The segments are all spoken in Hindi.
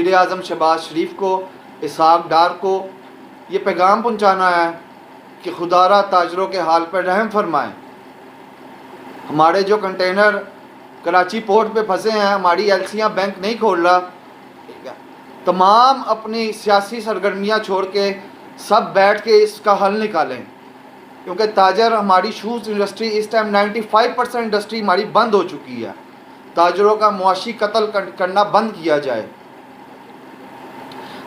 वज़ीर आज़म शहबाज शरीफ को, इसहाक डार को ये पैगाम पहुँचाना है कि खुदारा ताजरों के हाल पर रहम फरमाएँ। हमारे जो कंटेनर कराची पोर्ट पे फंसे हैं, हमारी एलसियाँ बैंक नहीं खोल रहा, ठीक है, तमाम अपनी सियासी सरगर्मियाँ छोड़ के सब बैठ के इसका हल निकालें, क्योंकि ताजर हमारी शूज़ इंडस्ट्री इस टाइम 95% इंडस्ट्री हमारी बंद हो चुकी है। ताजरों का मुआशी कत्ल करना बंद किया जाए।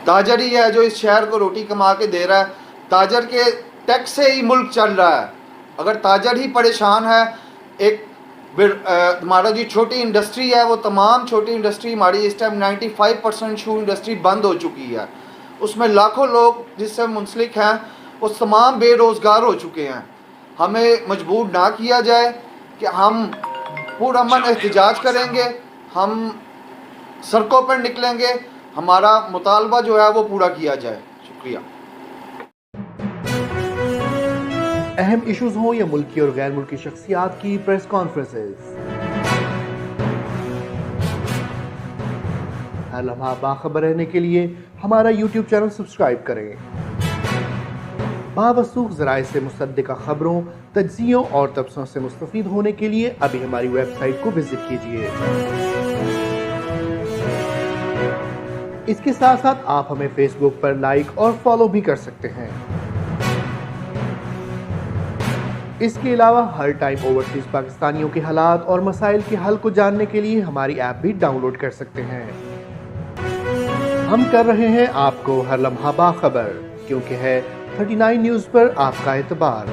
ताजर ही है जो इस शहर को रोटी कमा के दे रहा है। ताजर के टैक्स से ही मुल्क चल रहा है। अगर ताजर ही परेशान है, एक हमारा जो छोटी इंडस्ट्री है, वो तमाम छोटी इंडस्ट्री हमारी इस टाइम 95% शू इंडस्ट्री बंद हो चुकी है, उसमें लाखों लोग जिससे मुंसलिक हैं वो तमाम बेरोज़गार हो चुके हैं। हमें मजबूर ना किया जाए कि हम पुरअमन एहतजाज करेंगे, हम सड़कों पर निकलेंगे, हमारा मुतालबा जो है वो पूरा किया जाए। शुक्रिया। अहम इश्यूज हों या मुल्की और गैर मुल्की शख्सियात की प्रेस कॉन्फ्रेंसेस, हर लम्हा बाखबर रहने के लिए हमारा YouTube चैनल सब्सक्राइब करें। बावसूख ज़राए से मुसद्दिक़ा खबरों, तज्ज़ियों और तबसरों से मुस्तफ़ीद होने के लिए अभी हमारी वेबसाइट को विजिट कीजिए। इसके साथ साथ आप हमें फेसबुक पर लाइक और फॉलो भी कर सकते हैं। इसके अलावा हर टाइम ओवरसीज पाकिस्तानियों के हालात और मसाइल के हल को जानने के लिए हमारी ऐप भी डाउनलोड कर सकते हैं। हम कर रहे हैं आपको हर लम्हा बाखबर, क्योंकि है 39 न्यूज़ पर आपका एतबार।